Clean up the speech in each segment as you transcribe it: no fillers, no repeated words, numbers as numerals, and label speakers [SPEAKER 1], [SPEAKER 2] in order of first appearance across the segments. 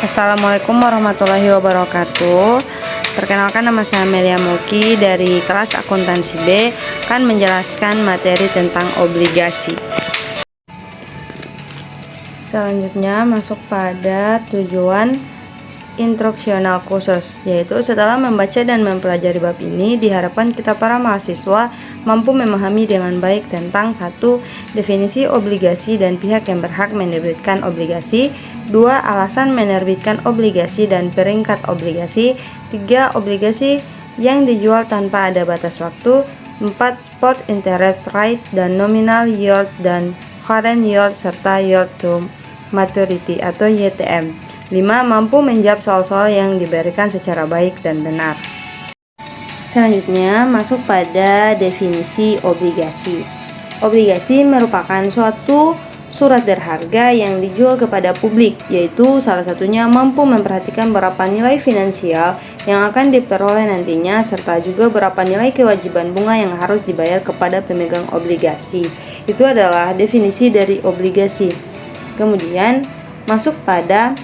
[SPEAKER 1] Assalamualaikum warahmatullahi wabarakatuh. Perkenalkan, nama saya Melia Moki dari kelas akuntansi B, akan menjelaskan materi tentang obligasi. Selanjutnya masuk pada tujuan instruksional khusus, yaitu setelah membaca dan mempelajari bab ini, diharapkan kita para mahasiswa mampu memahami dengan baik tentang 1. Definisi obligasi dan pihak yang berhak menerbitkan obligasi. 2. Alasan menerbitkan obligasi dan peringkat obligasi. 3. Obligasi yang dijual tanpa ada batas waktu. 4. Spot interest rate dan nominal yield dan current yield serta yield to maturity atau YTM. 5. Mampu menjawab soal-soal yang diberikan secara baik dan benar. Selanjutnya masuk pada definisi obligasi. Obligasi merupakan suatu surat berharga yang dijual kepada publik, yaitu salah satunya mampu memperhatikan berapa nilai finansial yang akan diperoleh nantinya, serta juga berapa nilai kewajiban bunga yang harus dibayar kepada pemegang obligasi. Itu adalah definisi dari obligasi. Kemudian masuk pada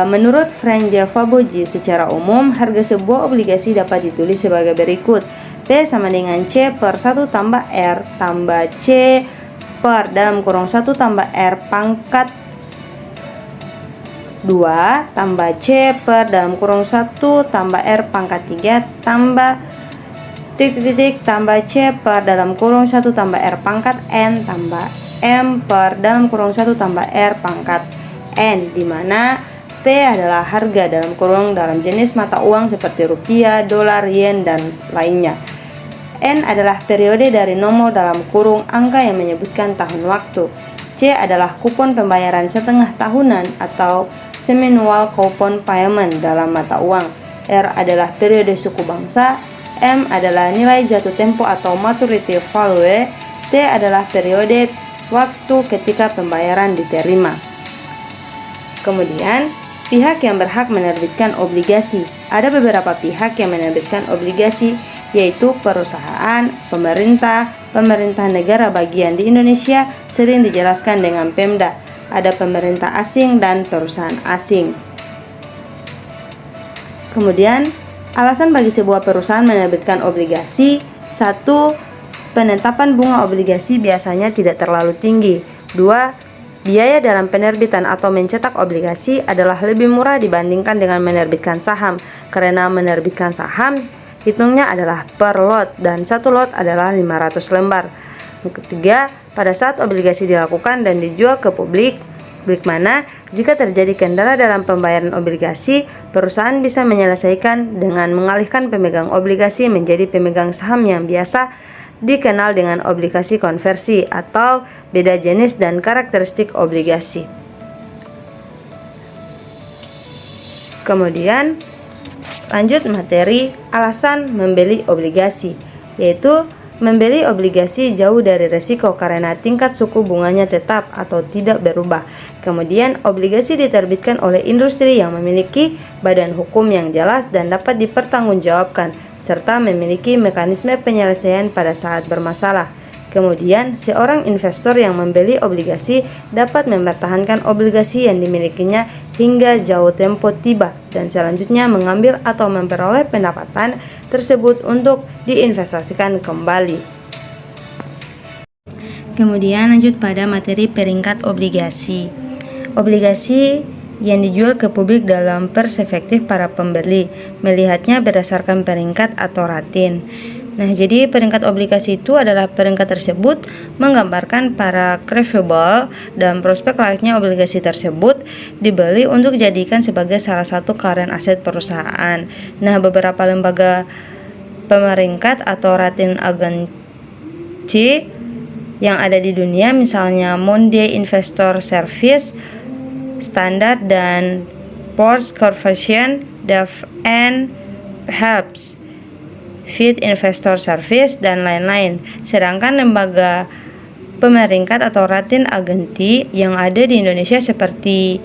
[SPEAKER 1] menurut Frank Javaboji, secara umum harga sebuah obligasi dapat ditulis sebagai berikut: P sama dengan C per 1 tambah R tambah C per dalam kurung 1 tambah R pangkat 2 tambah C per dalam kurung 1 tambah R pangkat 3 tambah titik tambah C per dalam kurung 1 tambah R pangkat N tambah M per dalam kurung 1 tambah R pangkat N, di mana P adalah harga dalam kurung dalam jenis mata uang seperti rupiah, dolar, yen, dan lainnya. N adalah periode dari nomor dalam kurung angka yang menyebutkan tahun waktu. C adalah kupon pembayaran setengah tahunan atau semi-annual coupon payment dalam mata uang. R adalah periode suku bangsa. M adalah nilai jatuh tempo atau maturity value. T adalah periode waktu ketika pembayaran diterima. Kemudian pihak yang berhak menerbitkan obligasi. Ada beberapa pihak yang menerbitkan obligasi, yaitu perusahaan, pemerintah negara bagian di Indonesia sering dijelaskan dengan Pemda. Ada pemerintah asing dan perusahaan asing. Kemudian, alasan bagi sebuah perusahaan menerbitkan obligasi. 1. Penetapan bunga obligasi biasanya tidak terlalu tinggi. 2. Biaya dalam penerbitan atau mencetak obligasi adalah lebih murah dibandingkan dengan menerbitkan saham, karena menerbitkan saham hitungnya adalah per lot dan satu lot adalah 500 lembar. Yang ketiga, pada saat obligasi dilakukan dan dijual ke publik mana jika terjadi kendala dalam pembayaran obligasi, perusahaan bisa menyelesaikan dengan mengalihkan pemegang obligasi menjadi pemegang saham yang biasa dikenal dengan obligasi konversi atau beda jenis dan karakteristik obligasi. Kemudian lanjut materi alasan membeli obligasi, yaitu membeli obligasi jauh dari risiko karena tingkat suku bunganya tetap atau tidak berubah. Kemudian obligasi diterbitkan oleh industri yang memiliki badan hukum yang jelas dan dapat dipertanggungjawabkan, serta memiliki mekanisme penyelesaian pada saat bermasalah. Kemudian, seorang investor yang membeli obligasi dapat mempertahankan obligasi yang dimilikinya hingga jauh tempo tiba dan selanjutnya mengambil atau memperoleh pendapatan tersebut untuk diinvestasikan kembali. Kemudian lanjut pada materi peringkat obligasi. Obligasi yang dijual ke publik dalam perspektif para pembeli, melihatnya berdasarkan peringkat atau rating. Nah, jadi peringkat obligasi itu adalah peringkat tersebut menggambarkan para creditable dan prospek layaknya obligasi tersebut dibeli untuk dijadikan sebagai salah satu current aset perusahaan. Nah, beberapa lembaga pemeringkat atau rating agency yang ada di dunia, misalnya Monde Investor Service, Standard dan Poor's Corporation, Duff and Helps, Fit Investor Service, dan lain-lain. Sedangkan lembaga pemeringkat atau rating agensi yang ada di Indonesia seperti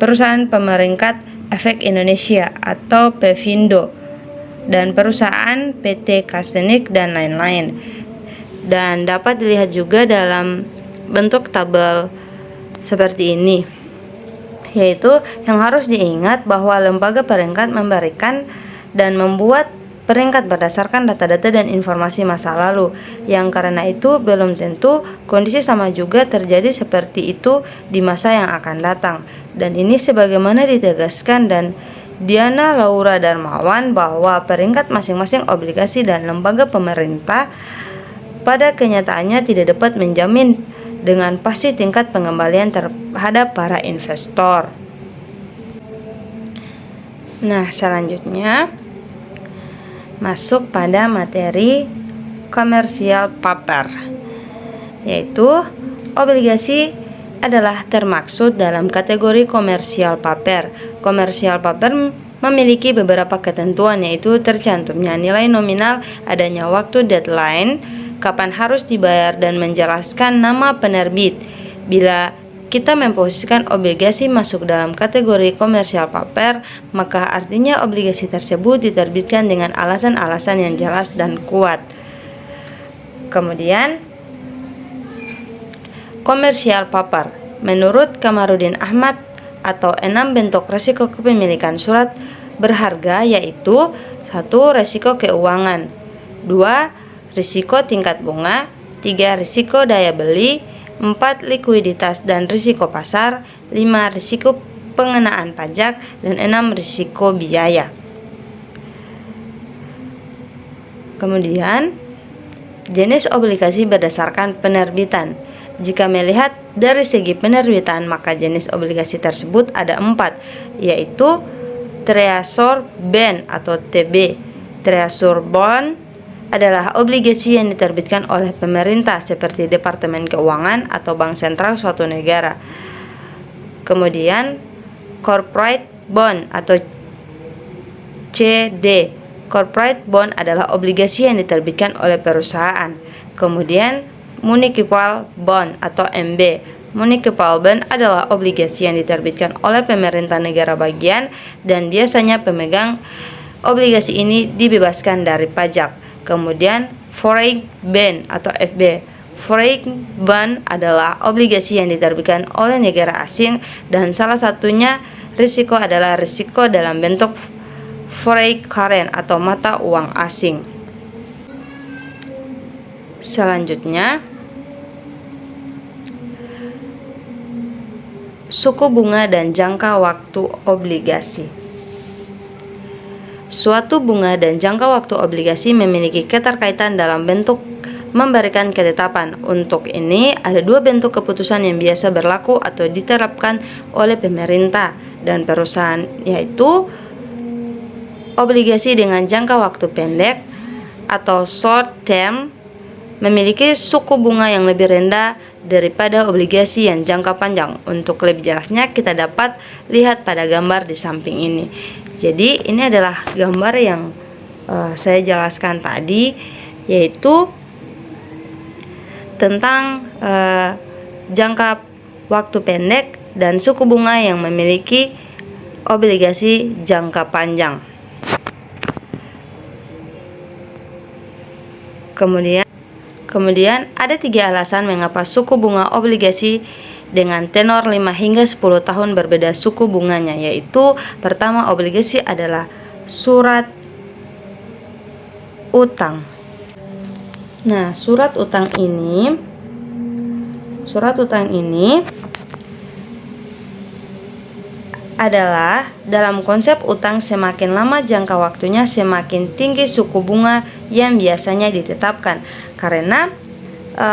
[SPEAKER 1] perusahaan pemeringkat Efek Indonesia atau Pevindo dan perusahaan PT Kastenik dan lain-lain. Dan dapat dilihat juga dalam bentuk tabel seperti ini. yaitu yang harus diingat bahwa lembaga peringkat memberikan dan membuat peringkat berdasarkan data-data dan informasi masa lalu, yang karena itu belum tentu kondisi sama juga terjadi seperti itu di masa yang akan datang. Dan ini sebagaimana ditegaskan dan Diana Laura Darmawan bahwa peringkat masing-masing obligasi dan lembaga pemerintah pada kenyataannya tidak dapat menjamin dengan pasti tingkat pengembalian terhadap para investor. Nah, selanjutnya masuk pada materi komersial paper, yaitu obligasi adalah termaksud dalam kategori komersial paper. Komersial paper memiliki beberapa ketentuan, yaitu tercantumnya nilai nominal, adanya waktu deadline, kapan harus dibayar, dan menjelaskan nama penerbit. Bila kita memposisikan obligasi masuk dalam kategori komersial paper, maka artinya obligasi tersebut diterbitkan dengan alasan-alasan yang jelas dan kuat. Kemudian, komersial paper menurut Kamarudin Ahmad atau 6 bentuk risiko kepemilikan surat berharga, yaitu 1. Risiko keuangan, 2. Risiko tingkat bunga, 3. Risiko daya beli, 4. Likuiditas dan risiko pasar, 5. Risiko pengenaan pajak, dan 6. Risiko biaya. Kemudian, jenis obligasi berdasarkan penerbitan. Jika melihat dari segi penerbitan, maka jenis obligasi tersebut ada 4, yaitu Treasury Bond atau TB. Treasury Bond adalah obligasi yang diterbitkan oleh pemerintah seperti Departemen Keuangan atau Bank Sentral suatu negara. Kemudian Corporate Bond atau CD. Corporate Bond adalah obligasi yang diterbitkan oleh perusahaan. Kemudian Municipal Bond atau MB. Municipal Bond adalah obligasi yang diterbitkan oleh pemerintah negara bagian dan biasanya pemegang obligasi ini dibebaskan dari pajak. Kemudian Foreign Bond atau FB. Foreign Bond adalah obligasi yang diterbitkan oleh negara asing dan salah satunya risiko adalah risiko dalam bentuk foreign currency atau mata uang asing. Selanjutnya, suku bunga dan jangka waktu obligasi. Suatu bunga dan jangka waktu obligasi memiliki keterkaitan dalam bentuk memberikan ketetapan. Untuk ini, ada 2 bentuk keputusan yang biasa berlaku atau diterapkan oleh pemerintah dan perusahaan, yaitu obligasi dengan jangka waktu pendek atau short term memiliki suku bunga yang lebih rendah daripada obligasi yang jangka panjang. Untuk lebih jelasnya, kita dapat lihat pada gambar di samping ini. Jadi ini adalah gambar yang saya jelaskan tadi, yaitu tentang jangka waktu pendek dan suku bunga yang memiliki obligasi jangka panjang. Kemudian ada 3 alasan mengapa suku bunga obligasi dengan tenor 5 hingga 10 tahun berbeda suku bunganya, yaitu pertama, obligasi adalah surat utang. Nah, surat utang ini adalah dalam konsep utang, semakin lama jangka waktunya semakin tinggi suku bunga yang biasanya ditetapkan, karena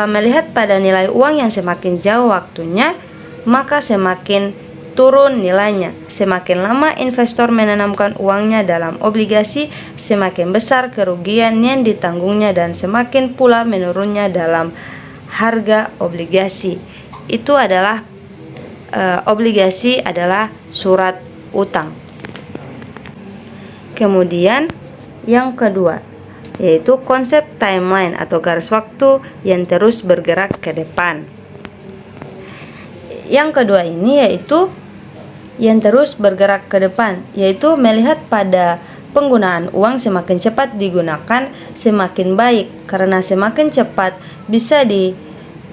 [SPEAKER 1] melihat pada nilai uang yang semakin jauh waktunya, maka semakin turun nilainya. Semakin lama investor menanamkan uangnya dalam obligasi, semakin besar kerugian yang ditanggungnya dan semakin pula menurunnya dalam harga obligasi. Itu adalah obligasi adalah surat utang. Kemudian yang kedua, yaitu konsep timeline atau garis waktu yang terus bergerak ke depan. Yang kedua ini yaitu yang terus bergerak ke depan, yaitu melihat pada penggunaan uang, semakin cepat digunakan semakin baik, karena semakin cepat bisa di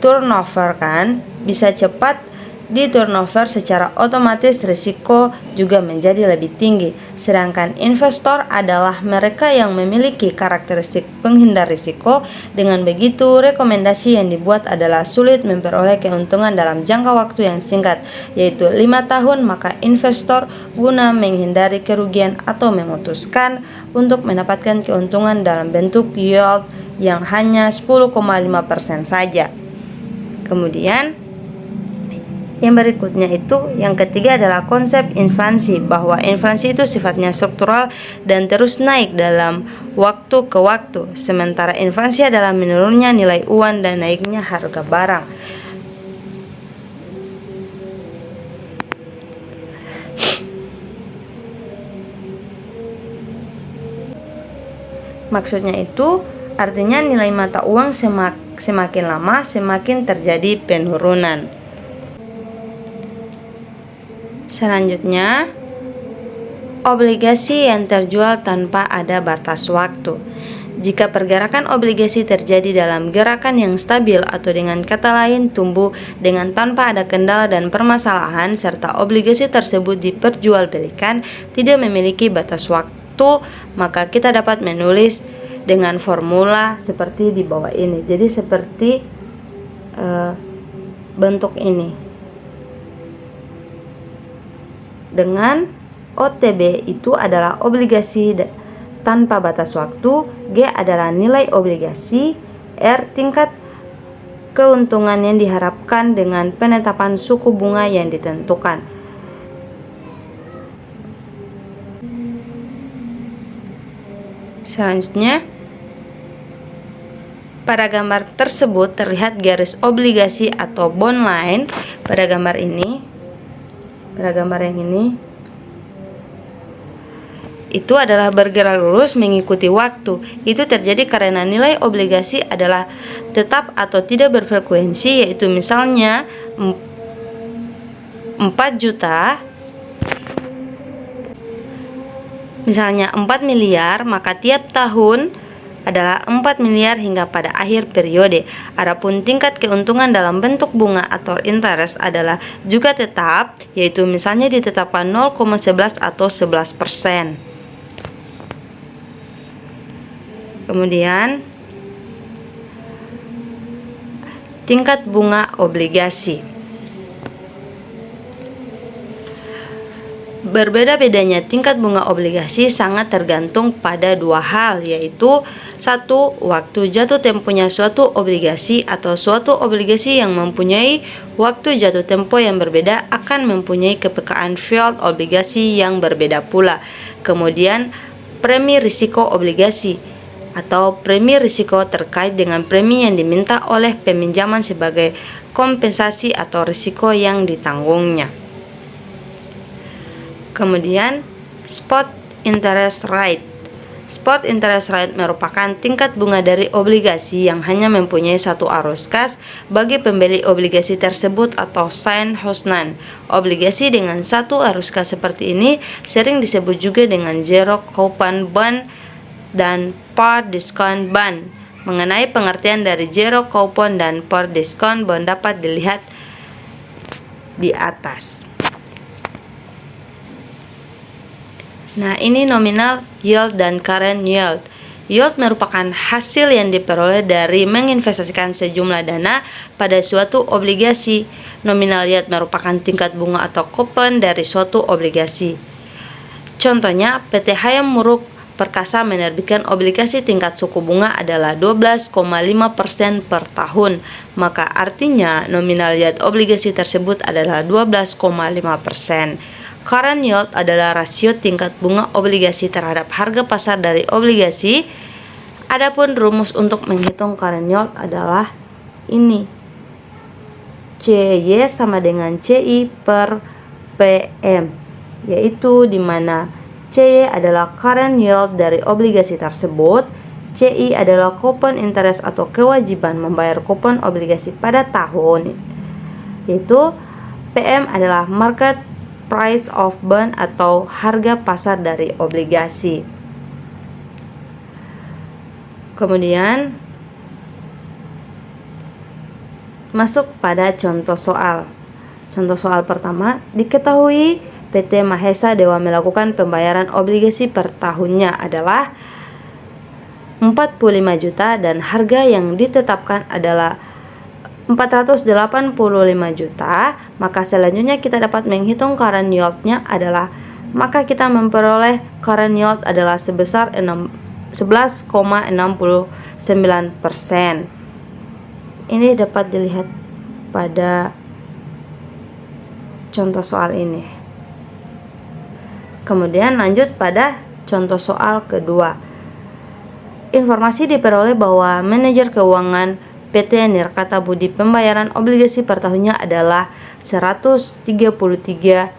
[SPEAKER 1] turnover kan, bisa cepat di turnover secara otomatis risiko juga menjadi lebih tinggi. Sedangkan investor adalah mereka yang memiliki karakteristik penghindar risiko. Dengan begitu, rekomendasi yang dibuat adalah sulit memperoleh keuntungan dalam jangka waktu yang singkat, yaitu 5 tahun, maka investor guna menghindari kerugian atau memutuskan untuk mendapatkan keuntungan dalam bentuk yield yang hanya 10,5% saja. Kemudian yang berikutnya itu, yang ketiga adalah konsep inflasi, bahwa inflasi itu sifatnya struktural dan terus naik dalam waktu ke waktu, sementara inflasi adalah menurunnya nilai uang dan naiknya harga barang. Maksudnya itu artinya nilai mata uang semakin lama semakin terjadi penurunan. Selanjutnya, obligasi yang terjual tanpa ada batas waktu. Jika pergerakan obligasi terjadi dalam gerakan yang stabil atau dengan kata lain tumbuh dengan tanpa ada kendala dan permasalahan, serta obligasi tersebut diperjualbelikan tidak memiliki batas waktu, maka kita dapat menulis dengan formula seperti di bawah ini. Jadi seperti bentuk ini. Dengan OTB itu adalah obligasi tanpa batas waktu, G adalah nilai obligasi, R tingkat keuntungan yang diharapkan dengan penetapan suku bunga yang ditentukan. Selanjutnya, pada gambar tersebut terlihat garis obligasi atau bond line pada gambar ini. Pada gambar yang ini itu adalah bergerak lurus mengikuti waktu. Itu terjadi karena nilai obligasi adalah tetap atau tidak berfrekuensi, yaitu misalnya 4 juta, misalnya 4 miliar, maka tiap tahun adalah 4 miliar hingga pada akhir periode. Adapun tingkat keuntungan dalam bentuk bunga atau interest adalah juga tetap, yaitu misalnya ditetapkan 0,11 atau 11%. Kemudian tingkat bunga obligasi. Berbeda-bedanya tingkat bunga obligasi sangat tergantung pada dua hal, yaitu satu, waktu jatuh temponya suatu obligasi, atau suatu obligasi yang mempunyai waktu jatuh tempo yang berbeda akan mempunyai kepekaan yield obligasi yang berbeda pula. Kemudian premi risiko obligasi atau premi risiko terkait dengan premi yang diminta oleh peminjaman sebagai kompensasi atau risiko yang ditanggungnya. Kemudian spot interest rate. Spot interest rate merupakan tingkat bunga dari obligasi yang hanya mempunyai satu arus kas bagi pembeli obligasi tersebut atau sign hosnan. Obligasi dengan satu arus kas seperti ini sering disebut juga dengan zero coupon bond dan par discount bond. Mengenai pengertian dari zero coupon dan par discount bond dapat dilihat di atas. Nah, ini nominal yield dan current yield. Yield merupakan hasil yang diperoleh dari menginvestasikan sejumlah dana pada suatu obligasi. Nominal yield merupakan tingkat bunga atau kupon dari suatu obligasi. Contohnya, PT Hayam Muruk Perkasa menerbitkan obligasi tingkat suku bunga adalah 12,5% per tahun. Maka artinya nominal yield obligasi tersebut adalah 12,5%. Current yield adalah rasio tingkat bunga obligasi terhadap harga pasar dari obligasi. Adapun rumus untuk menghitung current yield adalah ini. CY sama dengan CI per PM, yaitu di mana CY adalah current yield dari obligasi tersebut, CI adalah coupon interest atau kewajiban membayar kupon obligasi pada tahun, yaitu PM adalah market price of bond atau harga pasar dari obligasi. Kemudian masuk pada contoh soal. Contoh soal pertama, diketahui PT Mahesa Dewa melakukan pembayaran obligasi per tahunnya adalah 45 juta dan harga yang ditetapkan adalah 485 juta. Maka selanjutnya kita dapat menghitung current yield-nya adalah, maka kita memperoleh current yield adalah sebesar 11,69%. Ini dapat dilihat pada contoh soal ini. Kemudian lanjut pada contoh soal kedua. Informasi diperoleh bahwa manajer keuangan PT Nirkata Budi pembayaran obligasi per tahunnya adalah Rp133.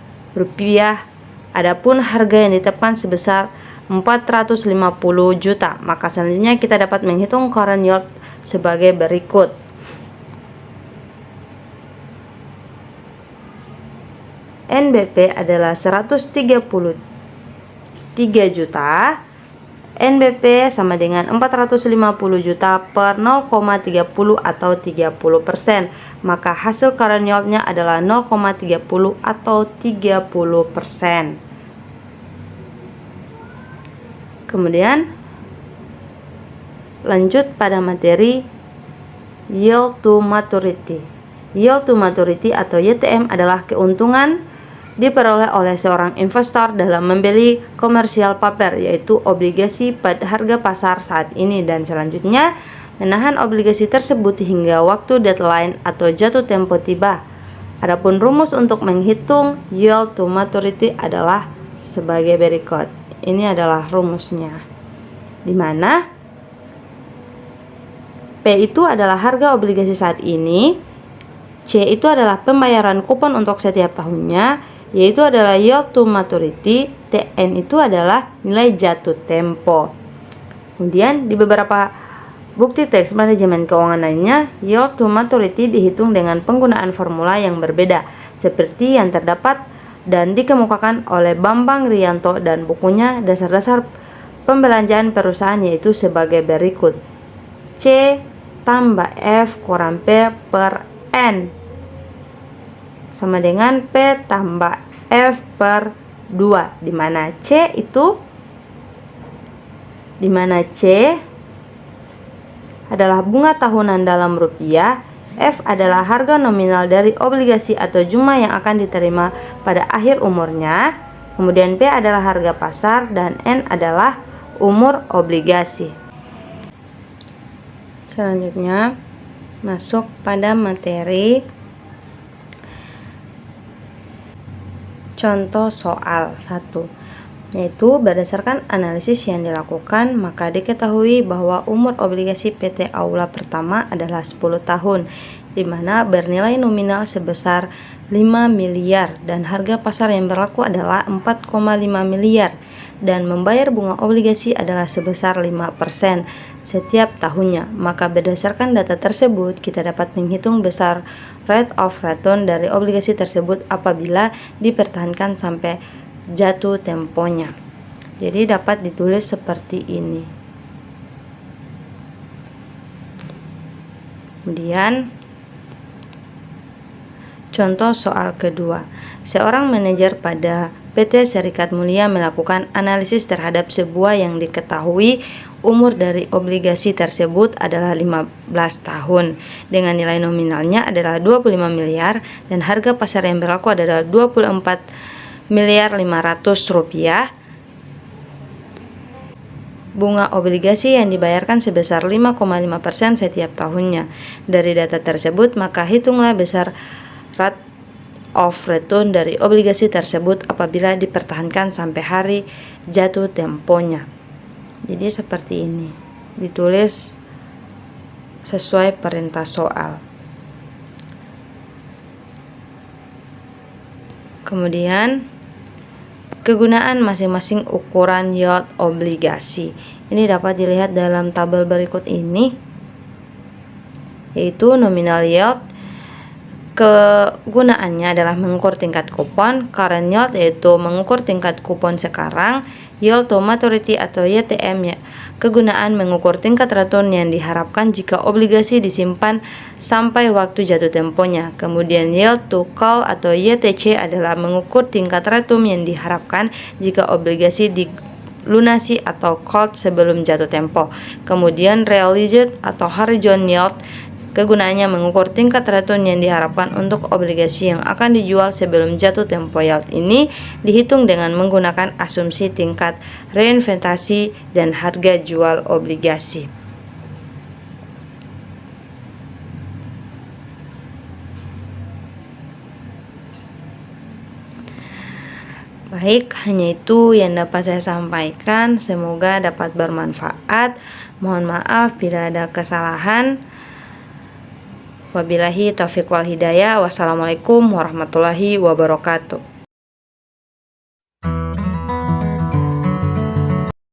[SPEAKER 1] Adapun harga yang ditetapkan sebesar 450 juta. Maka selanjutnya kita dapat menghitung current yield sebagai berikut. NBP adalah 133 juta. NBP sama dengan 450 juta per 0,30 atau 30%. Maka hasil current yield-nya adalah 0,30 atau 30%. Kemudian lanjut pada materi yield to maturity. Yield to maturity atau YTM adalah keuntungan diperoleh oleh seorang investor dalam membeli komersial paper, yaitu obligasi pada harga pasar saat ini, dan selanjutnya menahan obligasi tersebut hingga waktu deadline atau jatuh tempo tiba. Adapun rumus untuk menghitung yield to maturity adalah sebagai berikut. Ini adalah rumusnya, di mana P itu adalah harga obligasi saat ini, C itu adalah pembayaran kupon untuk setiap tahunnya, yaitu adalah yield to maturity, TN itu adalah nilai jatuh tempo. Kemudian di beberapa bukti teks manajemen keuangan lainnya, yield to maturity dihitung dengan penggunaan formula yang berbeda, seperti yang terdapat dan dikemukakan oleh Bambang Rianto dan bukunya Dasar-Dasar Pembelanjaan Perusahaan, yaitu sebagai berikut. C tambah F kurang P per N sama dengan P tambah F per 2, di mana C adalah bunga tahunan dalam rupiah, F adalah harga nominal dari obligasi atau jumlah yang akan diterima pada akhir umurnya, kemudian P adalah harga pasar, dan N adalah umur obligasi. Selanjutnya masuk pada materi contoh soal 1, yaitu berdasarkan analisis yang dilakukan, maka diketahui bahwa umur obligasi PT Aula Pertama adalah 10 tahun, di mana bernilai nominal sebesar 5 miliar dan harga pasar yang berlaku adalah 4,5 miliar, dan membayar bunga obligasi adalah sebesar 5% setiap tahunnya. Maka berdasarkan data tersebut kita dapat menghitung besar rate of return dari obligasi tersebut apabila dipertahankan sampai jatuh temponya. Jadi dapat ditulis seperti ini. Kemudian contoh soal kedua. Seorang manajer pada PT Serikat Mulia melakukan analisis terhadap sebuah yang diketahui umur dari obligasi tersebut adalah 15 tahun dengan nilai nominalnya adalah 25 miliar dan harga pasar yang berlaku adalah 24 miliar 500 rupiah. Bunga obligasi yang dibayarkan sebesar 5,5% setiap tahunnya. Dari data tersebut maka hitunglah besar rate of return dari obligasi tersebut apabila dipertahankan sampai hari jatuh temponya. Jadi seperti ini, ditulis sesuai perintah soal. Kemudian kegunaan masing-masing ukuran yield obligasi. Ini dapat dilihat dalam tabel berikut ini, yaitu nominal yield Kegunaannya adalah mengukur tingkat kupon. Current yield yaitu mengukur tingkat kupon sekarang. Yield to maturity atau YTM ya, kegunaan mengukur tingkat return yang diharapkan jika obligasi disimpan sampai waktu jatuh temponya. Kemudian yield to call atau YTC adalah mengukur tingkat return yang diharapkan jika obligasi dilunasi atau called sebelum jatuh tempo. Kemudian realized atau horizon yield, kegunaannya mengukur tingkat return yang diharapkan untuk obligasi yang akan dijual sebelum jatuh tempo. Yield ini dihitung dengan menggunakan asumsi tingkat reinvestasi dan harga jual obligasi. Baik, hanya itu yang dapat saya sampaikan. Semoga dapat bermanfaat. Mohon maaf bila ada kesalahan. Wabillahi taufiq wal hidayah. Wassalamualaikum warahmatullahi wabarakatuh.